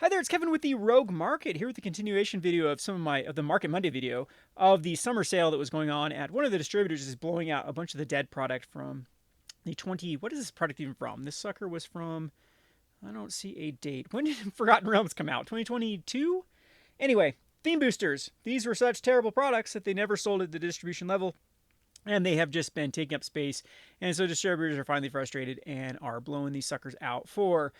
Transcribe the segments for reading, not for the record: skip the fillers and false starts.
Hi there, it's Kevin with the Rogue Market here with the continuation video of the Market Monday video of the summer sale that was going on at one of the distributors is blowing out a bunch of the dead product from the 20. What is this product even from? This sucker was from, I don't see a date. When did Forgotten Realms come out? 2022? Anyway, theme boosters. These were such terrible products that they never sold at the distribution level. And they have just been taking up space. And so distributors are finally frustrated and are blowing these suckers out for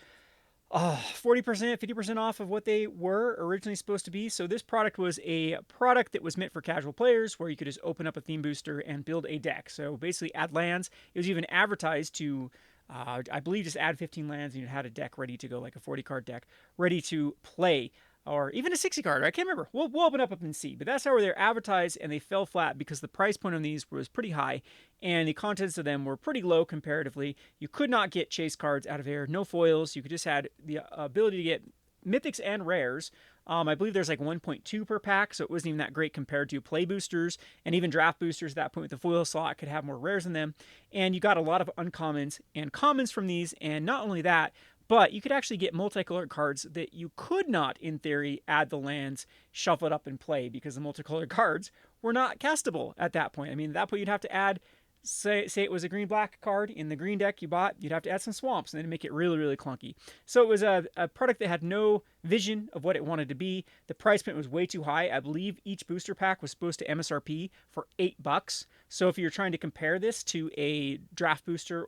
40%, 50% off of what they were originally supposed to be. So this product was a product that was meant for casual players where you could just open up a theme booster and build a deck. So basically add lands. It was even advertised to, I believe, just add 15 lands and you had a deck ready to go, like a 40 card deck ready to play. Or even a 60 card. I can't remember. We'll open up and see. But that's how they're advertised, and they fell flat because the price point on these was pretty high, and the contents of them were pretty low comparatively. You could not get chase cards out of here. No foils. You could just had the ability to get mythics and rares. I believe there's like 1.2 per pack, so it wasn't even that great compared to play boosters and even draft boosters. At that point, with the foil slot could have more rares in them, and you got a lot of uncommons and commons from these. And not only that, but you could actually get multicolored cards that you could not, in theory, add the lands, shuffle it up, and play because the multicolored cards were not castable at that point. I mean, at that point, you'd have to add, say it was a green-black card in the green deck you bought, you'd have to add some swamps and then make it really, really clunky. So it was a product that had no vision of what it wanted to be. The price point was way too high. I believe each booster pack was supposed to MSRP for $8. So if you're trying to compare this to a draft booster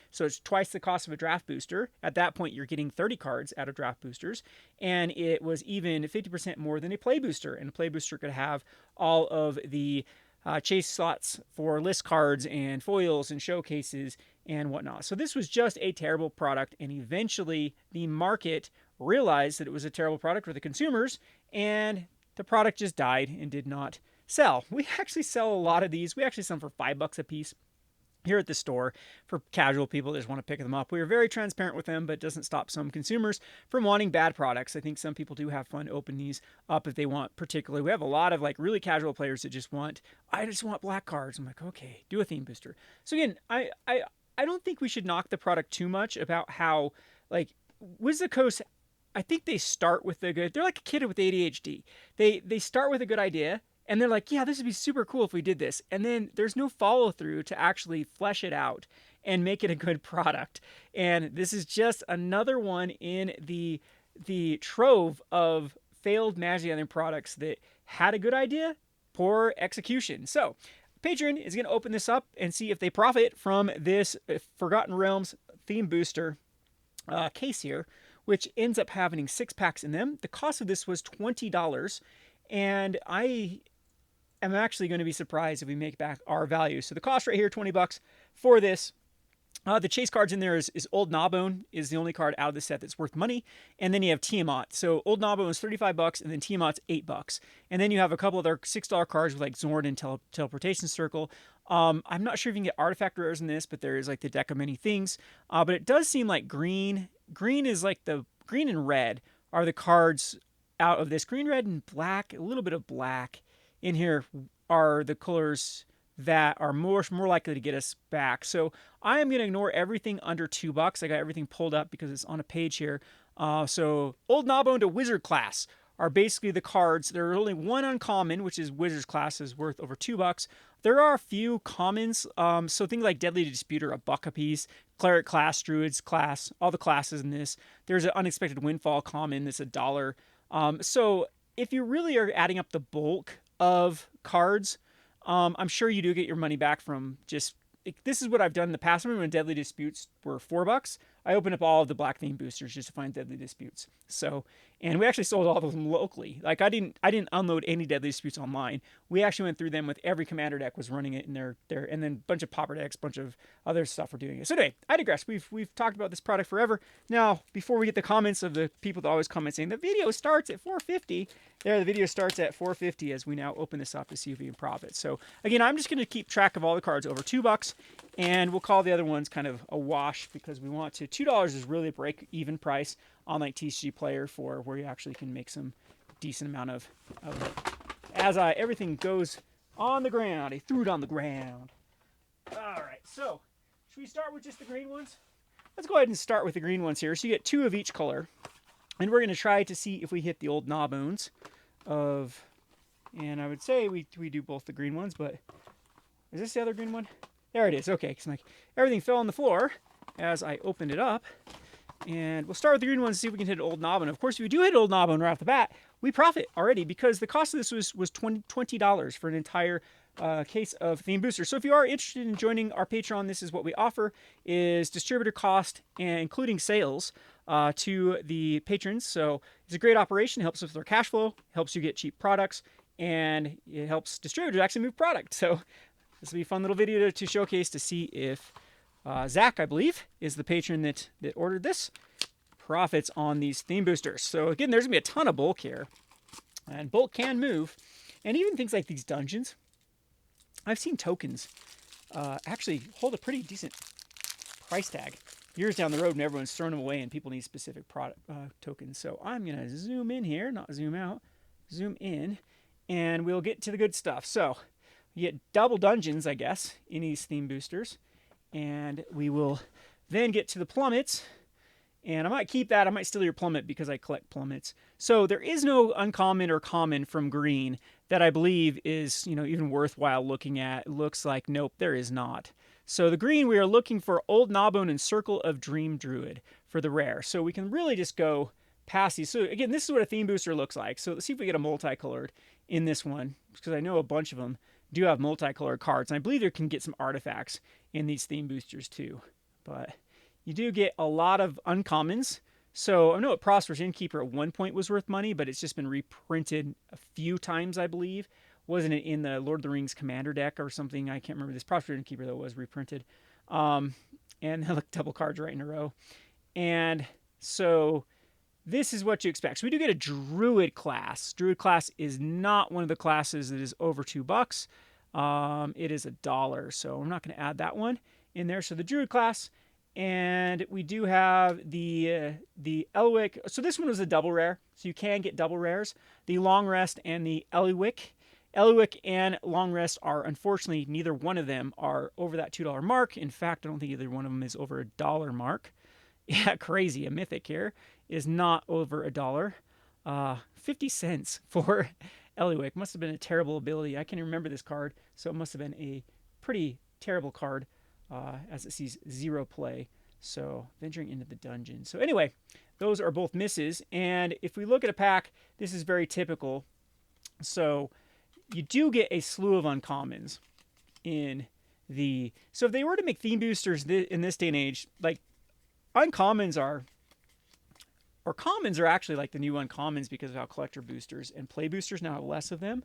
so it's twice the cost of a draft booster, at that point you're getting 30 cards out of draft boosters, and it was even 50% more than a play booster, and a play booster could have all of the chase slots for list cards and foils and showcases and whatnot. So this was just a terrible product, and eventually the market realized that it was a terrible product for the consumers, and the product just died and did not sell. We actually sell a lot of these. We actually sell them for $5 a piece here at the store for casual people that just want to pick them up. We are very transparent with them, but it doesn't stop some consumers from wanting bad products. I think some people do have fun opening these up if they want particularly. We have a lot of like really casual players that just want, I just want black cards. I'm like, okay, do a theme booster. So again, I don't think we should knock the product too much about how like Wizard of the Coast, I think they start with the good. They're like a kid with ADHD. They start with a good idea and they're like, yeah, this would be super cool if we did this. And then there's no follow through to actually flesh it out and make it a good product. And this is just another one in the trove of failed Magic the Gathering products that had a good idea, poor execution. So Patreon is going to open this up and see if they profit from this Forgotten Realms theme booster case here, which ends up having 6 packs in them. The cost of this was $20, and I am actually going to be surprised if we make back our value. So the cost right here, $20 for this. The chase cards in there is Old Gnawbone is the only card out of the set that's worth money, and then you have Tiamat. So Old Gnawbone is $35, and then Tiamat's $8, and then you have a couple other $6 cards with like Zorn and Teleportation Circle. I'm not sure if you can get artifact rares in this, but there is like the deck of many things. But it does seem like green is like the green and red are the cards out of this. Green, red, and black. A little bit of black in here are the colors that are more likely to get us back. So I am going to ignore everything under $2. I got everything pulled up because it's on a page here. So Old Gnawbone to Wizard class are basically the cards. There are only one uncommon, which is Wizard's class, is worth over $2. There are a few commons. So things like Deadly Disputer, $1 a piece. Cleric class, Druids class, all the classes in this. There's an Unexpected Windfall common that's $1. So if you really are adding up the bulk of cards, I'm sure you do get your money back from just, this is what I've done in the past. I remember when Deadly Disputes were $4. I opened up all of the black theme boosters just to find Deadly Disputes. So, and we actually sold all of them locally. Like I didn't unload any Deadly Disputes online. We actually went through them with every commander deck was running it in there, and then a bunch of popper decks, bunch of other stuff were doing it. So anyway, I digress. We've talked about this product forever. Now, before we get the comments of the people that always comment saying the video starts at 450, the video starts at 450 as we now open this up to see if we can profit. So again, I'm just going to keep track of all the cards over $2, and we'll call the other ones kind of a wash because we want to. $2 is really a break-even price on like TCG Player for where you actually can make some decent amount of as everything goes on the ground. I threw it on the ground. All right, so should we start with just the green ones? Let's go ahead and start with the green ones here. So you get 2 of each color. And we're going to try to see if we hit the old Gnawbones of, and I would say we do both the green ones, but is this the other green one? There it is. Okay, because like everything fell on the floor as I opened it up. And we'll start with the green ones and see if we can hit an old Gnawbone. Of course, if we do hit an old Gnawbone right off the bat, we profit already because the cost of this was $20 for an entire case of Theme Boosters. So if you are interested in joining our Patreon, this is what we offer: is distributor cost and including sales to the patrons. So it's a great operation. It helps with their cash flow, helps you get cheap products, and it helps distributors actually move product. So this will be a fun little video to showcase to see if Zach, I believe, is the patron that ordered this, profits on these Theme Boosters. So again, there's going to be a ton of bulk here. And bulk can move. And even things like these dungeons. I've seen tokens actually hold a pretty decent price tag. Years down the road, and everyone's thrown them away, and people need specific product tokens. So I'm going to zoom in here, not zoom out, zoom in, and we'll get to the good stuff. So you get double dungeons, I guess, in these Theme Boosters. And we will then get to the plummets. And I might keep that. I might steal your plummet because I collect plummets. So there is no uncommon or common from green that I believe is, even worthwhile looking at. It looks like, nope, there is not. So the green, we are looking for Old Gnawbone and Circle of Dream Druid for the rare. So we can really just go past these. So again, this is what a Theme Booster looks like. So let's see if we get a multicolored in this one, because I know a bunch of them do have multicolored cards. And I believe you can get some artifacts in these Theme Boosters too. But you do get a lot of uncommons. So I know a Prosperous Innkeeper at one point was worth money, but it's just been reprinted a few times, I believe. Wasn't it in the Lord of the Rings Commander deck or something? I can't remember. This Prosperous Innkeeper, though, was reprinted. And look, double cards right in a row. And so this is what you expect. So we do get a Druid class. Druid class is not one of the classes that is over $2. It is $1, so I'm not going to add that one in there. So the Druid class, and we do have the Eliwick. So this one was a double rare, so you can get double rares. The Long Rest and the Eliwick. Eliwick and Long Rest are, unfortunately, neither one of them are over that $2 mark. In fact, I don't think either one of them is over $1 mark. Yeah, crazy. A mythic here is not over $1. 50 cents for Eliwick. Must have been a terrible ability. I can remember this card, so it must have been a pretty terrible card as it sees 0 play. So venturing into the dungeon. So anyway, those are both misses. And if we look at a pack, this is very typical. So you do get a slew of uncommons in the... So if they were to make Theme Boosters in this day and age, like uncommons are... Or commons are actually like the new uncommons because of how collector boosters and play boosters now have less of them.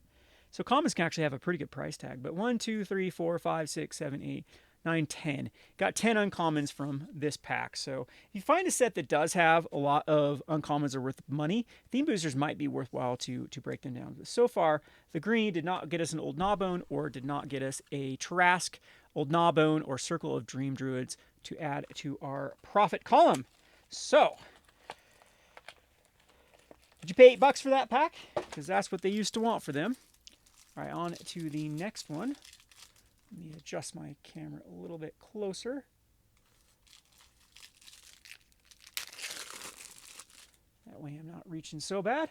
So commons can actually have a pretty good price tag. But 1, 2, 3, 4, 5, 6, 7, 8, 9, 10. Got 10 uncommons from this pack. So if you find a set that does have a lot of uncommons are worth money, Theme Boosters might be worthwhile to break them down. But so far, the green did not get us an Old Gnawbone or did not get us a Trask, Old Gnawbone, or Circle of Dream Druids to add to our profit column. So... did you pay $8 for that pack? Because that's what they used to want for them. All right, on to the next one. Let me adjust my camera a little bit closer. That way I'm not reaching so bad.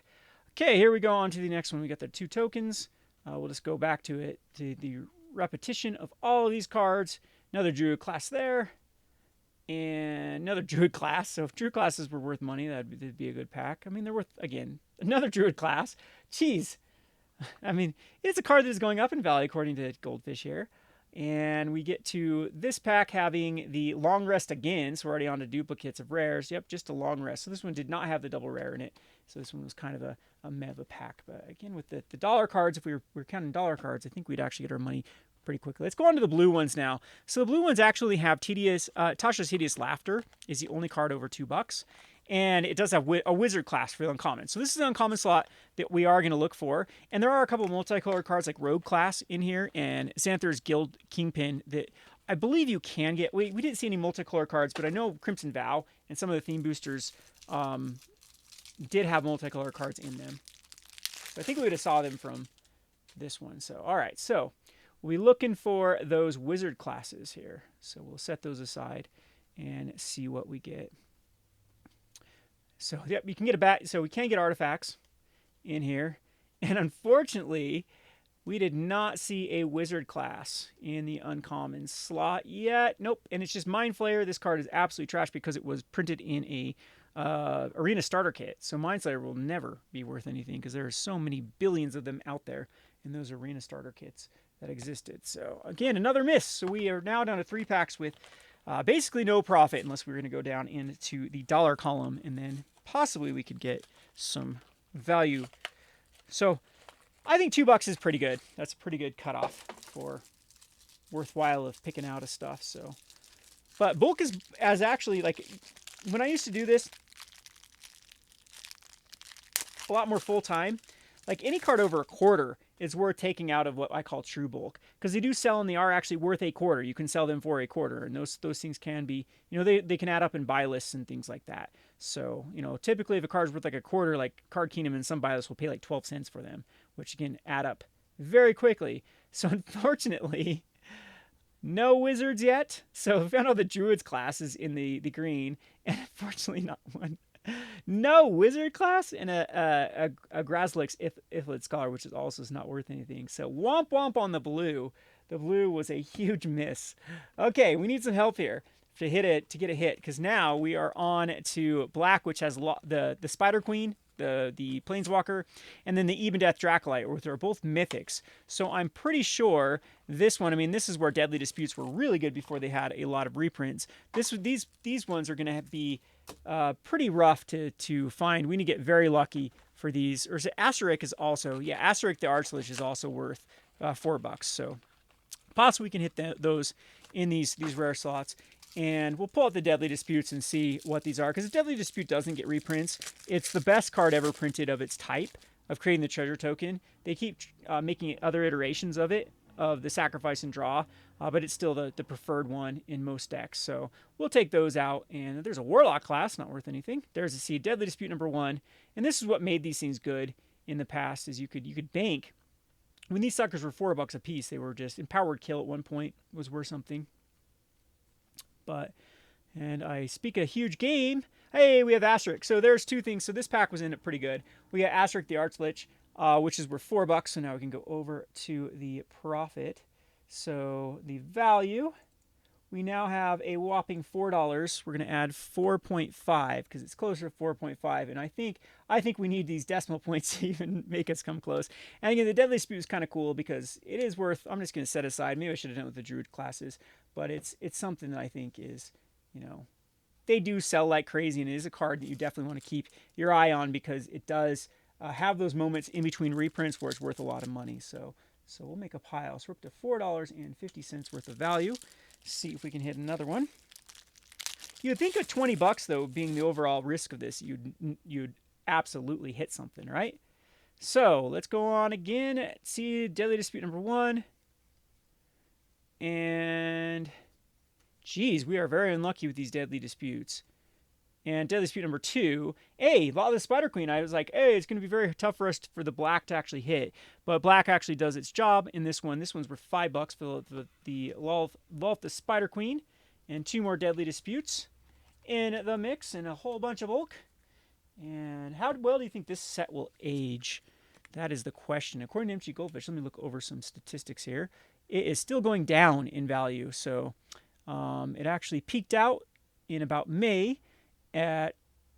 Okay, here we go on to the next one. We got the 2 tokens. We'll just go back to it, to the repetition of all of these cards. Another Druid class there. And another Druid class. So if Druid classes were worth money, that'd be a good pack. I mean, they're worth, again, another Druid class. Jeez. I mean, it's a card that is going up in value according to Goldfish here. And we get to this pack having the Long Rest again. So we're already on to duplicates of rares. Yep, just a Long Rest. So this one did not have the double rare in it. So this one was kind of a meva pack. But again, with the dollar cards, if we were counting dollar cards, I think we'd actually get our money pretty quickly. Let's go on to the blue ones now. So the blue ones actually have Tasha's Hideous Laughter is the only card over $2. And it does have a wizard class for the uncommon. So this is an uncommon slot that we are going to look for. And there are a couple of multicolored cards like Rogue class in here and Xanthor's Guild Kingpin that I believe you can get. We didn't see any multicolored cards, but I know Crimson Vow and some of the Theme Boosters did have multicolored cards in them. So I think we would have saw them from this one. So, all right. So we'll be looking for those wizard classes here. So we'll set those aside and see what we get. So yep, you can get a bat. So we can get artifacts in here, and unfortunately, we did not see a wizard class in the uncommon slot yet. Nope. And it's just Mind Flayer. This card is absolutely trash because it was printed in a arena starter kit. So Mind Flayer will never be worth anything because there are so many billions of them out there in those arena starter kits that existed. So again, another miss. So we are now down to 3 packs with basically no profit unless we were going to go down into the dollar column, and then possibly we could get some value. So I think $2 is pretty good. That's a pretty good cutoff for worthwhile of picking out of stuff. So, but bulk is as actually like when I used to do this a lot more full time. Like any card over a quarter is worth taking out of what I call true bulk because they do sell and they are actually worth a quarter. You can sell them for a quarter, and those things can be, you know, they can add up in buy lists and things like that. So, you know, typically if a card's worth like a quarter, like Card Kingdom and some buy lists will pay like 12 cents for them, which can add up very quickly. So unfortunately, no wizards yet. So we found all the druids classes in the green, and unfortunately not one. No wizard class and a Grazlix Ithlit Scholar, which is also not worth anything. So womp womp on the blue. The blue was a huge miss. Okay, we need some help here to get a hit, because now we are on to black, which has the Spider Queen, the Planeswalker, and then the Even Death Dracolite, which are both mythics. So I'm pretty sure this one, I mean, this is where Deadly Disputes were really good before they had a lot of reprints. These ones are going to be pretty rough to find. We need to get very lucky for these. Or is it Asterisk is also, yeah, Asterisk the Archlich is also worth $4. So possibly we can hit those in these rare slots. And we'll pull out the Deadly Disputes and see what these are. Because the Deadly Dispute doesn't get reprints. It's the best card ever printed of its type, of creating the treasure token. They keep making other iterations of it, of the sacrifice and draw. But it's still the preferred one in most decks. So we'll take those out. And there's a Warlock class, not worth anything. There's a seed, Deadly Dispute number 1. And this is what made these things good in the past, is you could bank. When these suckers were $4 a piece, they were just Empowered Kill at one point was worth something. But, and I speak a huge game. Hey, we have Asterisk. So there's 2 things. So this pack was in it pretty good. We got Asterisk the Archlich, which is worth $4. So now we can go over to the profit. So the value, we now have a whopping $4. We're going to add 4.5 because it's closer to 4.5. And I think we need these decimal points to even make us come close. And again, the Deadly Dispute is kind of cool because it is worth, I'm just going to set aside. Maybe I should have done it with the Druid classes. But it's something that I think is, you know, they do sell like crazy. And it is a card that you definitely want to keep your eye on because it does have those moments in between reprints where it's worth a lot of money. So we'll make a pile. So we're up to $4.50 worth of value. See if we can hit another one. You'd think at $20 though, being the overall risk of this, you'd absolutely hit something, right? So let's go on again. See Deadly Dispute number 1. And geez, we are very unlucky with these Deadly Disputes. And Deadly Dispute number 2, hey, Law of the Spider Queen. I was like, hey, it's going to be very tough for the black to actually hit. But black actually does its job in this one. This one's worth $5 for the Law of the Spider Queen. And 2 more Deadly Disputes in the mix and a whole bunch of bulk. And how well do you think this set will age? That is the question. According to MG Goldfish, let me look over some statistics here. It is still going down in value. So it actually peaked out in about May at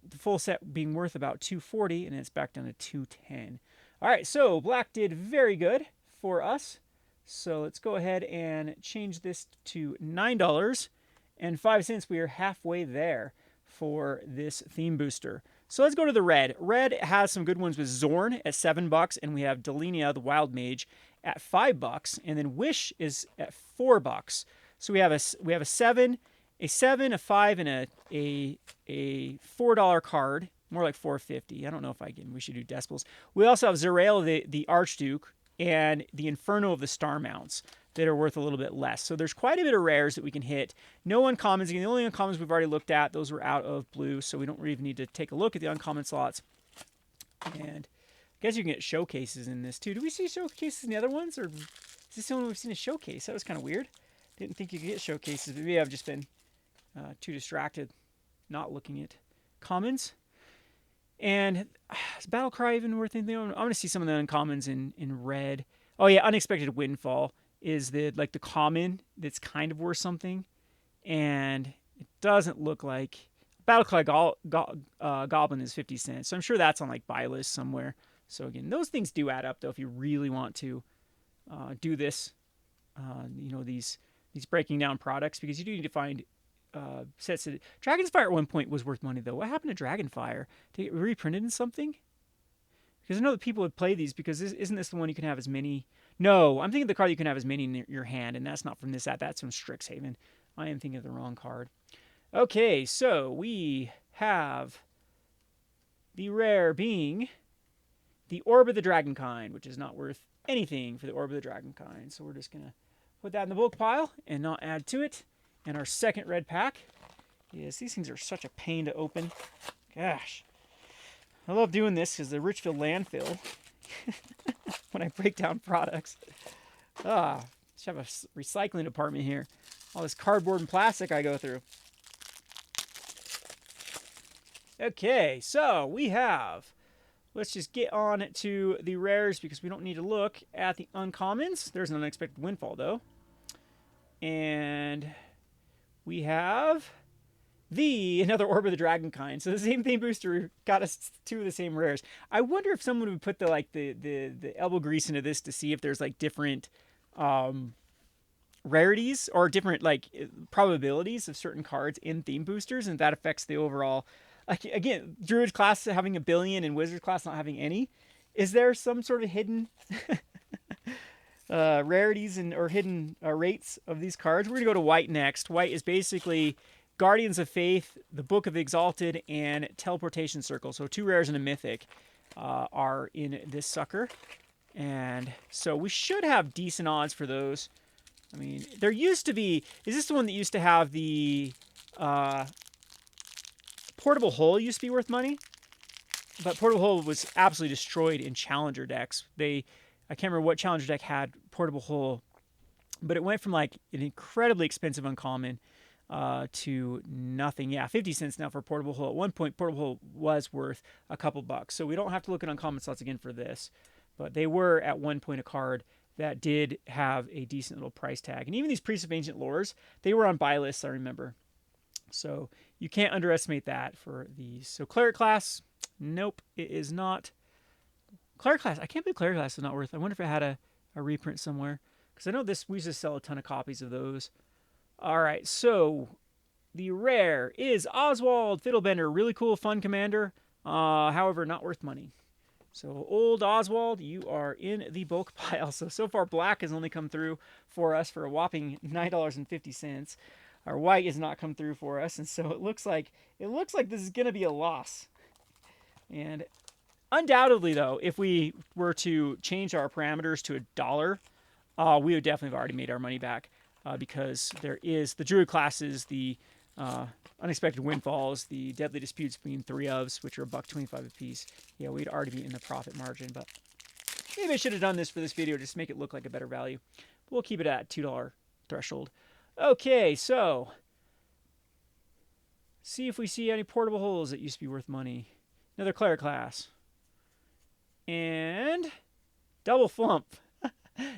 the full set being worth about $240, and it's back down to $210. All right, so black did very good for us. So let's go ahead and change this to $9.05. We are halfway there for this theme booster. So let's go to the red. Red has some good ones with Zorn at $7, and we have Delinia, the Wild Mage, at $5, and then Wish is at $4. So we have a 7, a 5, and a $4 card, more like $4.50. I don't know if we should do decimals. We also have Zerael, the Archduke, and the Inferno of the Star Mounts that are worth a little bit less. So there's quite a bit of rares that we can hit. No uncommons. Again, the only uncommons we've already looked at, those were out of blue, so we don't really need to take a look at the uncommon slots. And I guess you can get showcases in this too. Do we see showcases in the other ones, or is this the only one we've seen a showcase? That was kind of weird. Didn't think you could get showcases, but maybe I've just been too distracted not looking at commons. And is Battle Cry even worth anything? I'm going to see some of the uncommons in red. Oh yeah, Unexpected Windfall is the common that's kind of worth something, and it doesn't look like Battlecry Goblin is 50 cents. So I'm sure that's on like buy list somewhere. So again, those things do add up though if you really want to do this. These breaking down products, because you do need to find sets of Dragon's Fire at one point was worth money though. What happened to Dragonfire? Did it get reprinted in something? Because I know that people would play these because isn't this the one you can have as many? No, I'm thinking of the card you can have as many in your hand, and that's not from this. That's from Strixhaven. I am thinking of the wrong card. Okay, so we have the rare being the Orb of the Dragonkind, which is not worth anything for the Orb of the Dragonkind. So we're just going to put that in the bulk pile and not add to it. And our second red pack. Yes, these things are such a pain to open. Gosh. I love doing this because the Richfield landfill when I break down products. Should have a recycling department here. All this cardboard and plastic I go through. Okay, so we have, let's just get on to the rares because we don't need to look at the uncommons. There's an Unexpected Windfall though. And we have another Orb of the Dragonkind. So the same theme booster got us two of the same rares. I wonder if someone would put the elbow grease into this to see if there's like different rarities or different like probabilities of certain cards in theme boosters, and that affects the overall. Like, again, Druid class having 1 billion and Wizard class not having any. Is there some sort of hidden rarities or hidden rates of these cards? We're going to go to white next. White is basically Guardians of Faith, the Book of Exalted, and Teleportation Circle. So 2 rares and a mythic are in this sucker. And so we should have decent odds for those. I mean, there used to be... Is this the one that used to have the... Portable Hull used to be worth money, but Portable Hull was absolutely destroyed in Challenger decks. I can't remember what Challenger deck had Portable Hull, but it went from like an incredibly expensive uncommon to nothing. Yeah, 50 cents now for Portable Hull. At one point, Portable Hull was worth a couple bucks, so we don't have to look at uncommon slots again for this, but they were at one point a card that did have a decent little price tag. And even these Priests of Ancient Lores, they were on buy lists, I remember. So you can't underestimate that for these. So Cleric class, nope, it is not. Cleric class, I can't believe Cleric class is not worth. I wonder if it had a reprint somewhere. Because I know we used to sell a ton of copies of those. All right, so the rare is Oswald Fiddlebender. Really cool, fun commander. However, not worth money. So old Oswald, you are in the bulk pile. So far, black has only come through for us for a whopping $9.50. Our white has not come through for us, and so it looks like this is going to be a loss. And undoubtedly, though, if we were to change our parameters to $1, we would definitely have already made our money back because there is the Druid classes, the Unexpected Windfalls, the Deadly Disputes between 3 ofs, which are $1.25 a piece. Yeah, we'd already be in the profit margin, but maybe I should have done this for this video just to make it look like a better value. We'll keep it at $2 threshold. Okay, so see if we see any Portable Hulls that used to be worth money. Another Cleric class. And double flump.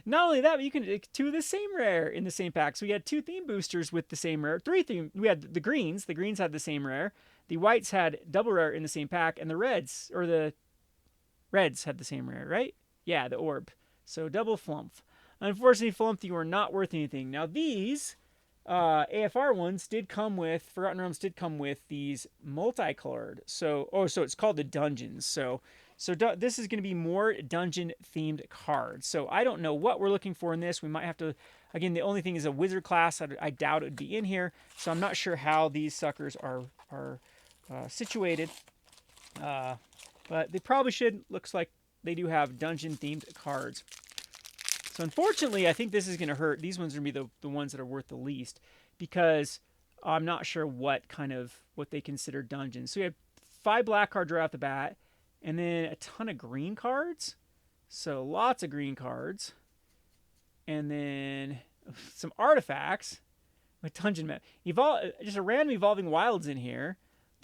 Not only that, but you can do 2 of the same rare in the same pack. So we had 2 theme boosters with the same rare. 3 theme. We had the greens. The greens had the same rare. The whites had double rare in the same pack, and the reds had the same rare, right? Yeah, the orb. So double flump. Unfortunately, flump, you are not worth anything. Now these AFR ones did come with, Forgotten Realms did come with these multicolored. So it's called the dungeons. So this is going to be more dungeon themed cards. So I don't know what we're looking for in this. We might have to, again, the only thing is a wizard class. I doubt it would be in here. So I'm not sure how these suckers are situated. But they probably should. Looks like they do have dungeon themed cards. So unfortunately, I think this is going to hurt. These ones are going to be the ones that are worth the least because I'm not sure what they consider dungeons. So we have 5 black cards right off the bat, and then a ton of green cards. So lots of green cards, and then some artifacts with dungeon map. Just a random evolving wilds in here.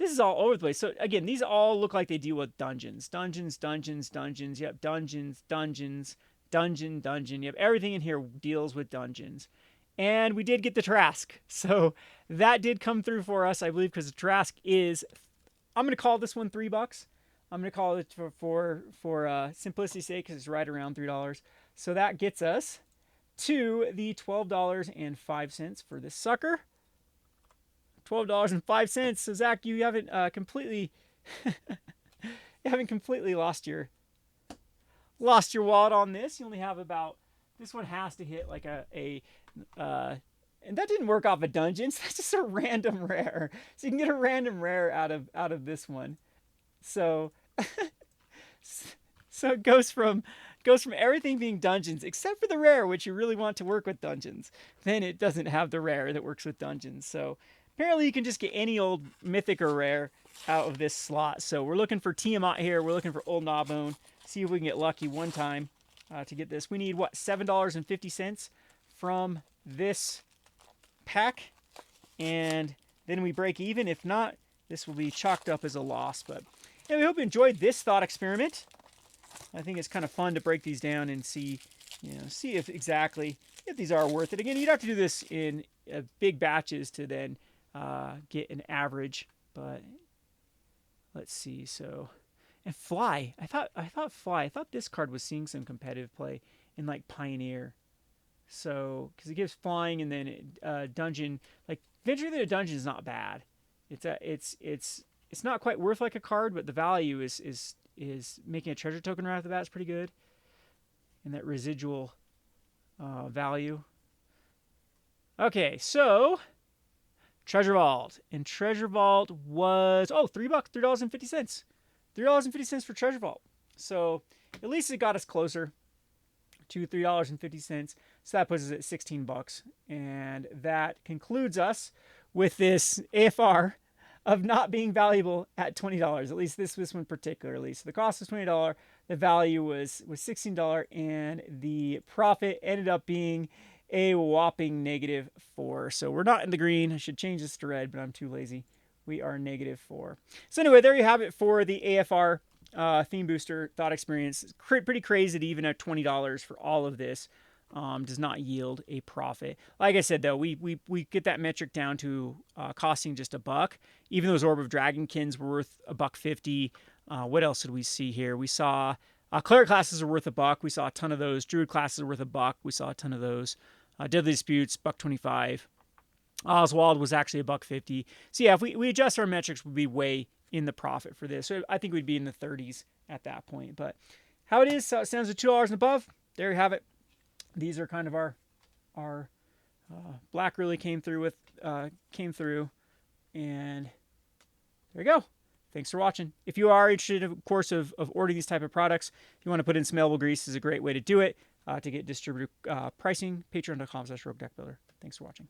this is all over the place. So again, these all look like they deal with dungeons. Dungeons, dungeons, dungeons. Yep, dungeons, dungeons, dungeon. Yep, everything in here deals with dungeons. And we did get the Trask. So that did come through for us, I believe, because the Trask is, I'm going to call this one $3. I'm going to call it for simplicity's sake because it's right around $3. So that gets us to the $12.05 for this sucker. $12.05. So Zach, you haven't completely lost your wallet on this. You only have about, this one has to hit like and that didn't work off of dungeons. That's just a random rare. So you can get a random rare out of this one. So so it goes from everything being dungeons except for the rare, which you really want to work with dungeons. Then it doesn't have the rare that works with dungeons. So apparently you can just get any old mythic or rare out of this slot. So we're looking for Tiamat here. We're looking for Old Gnawbone. See if we can get lucky one time to get this. We need, what, $7.50 from this pack. And then we break even. If not, this will be chalked up as a loss. But yeah, we hope you enjoyed this thought experiment. I think it's kind of fun to break these down and see if exactly if these are worth it. Again, you'd have to do this in big batches to then get an average. But let's see. So, and Fly. I thought Fly. I thought this card was seeing some competitive play in like Pioneer. So, because it gives flying and then dungeon, like Venture to the Dungeon is not bad. It's not quite worth like a card, but the value is making a treasure token right off the bat is pretty good. And that residual value. Okay, so Treasure Vault. And Treasure Vault was, $3, $3.50. $3.50 for Treasure Vault. So at least it got us closer to $3.50. So that puts us at $16. And that concludes us with this AFR of not being valuable at $20. At least this one particularly. So the cost was $20, the value was $16, and the profit ended up being a whopping -4. So we're not in the green. I should change this to red, but I'm too lazy. We are -4. So anyway, there you have it for the AFR Theme Booster Thought Experience. Pretty crazy that even at $20 for all of this does not yield a profit. Like I said, though, we get that metric down to costing just $1. Even those Orb of Dragonkins were worth $1.50. What else did we see here? We saw Cleric classes are worth $1. We saw a ton of those. Druid classes are worth $1. We saw a ton of those. Deadly Disputes, $1.25. Oswald was actually $1.50. So yeah, if we adjust our metrics, we'd be way in the profit for this. So I think we'd be in the 30s at that point. But how it is, so it stands at $2 and above. There you have it. These are kind of our black really came through, and there you go. Thanks for watching. If you are interested, of course, of ordering these type of products, if you want to put in some elbow grease, is a great way to do it. To get distributor pricing, patreon.com/roguedeckbuilder. Thanks for watching.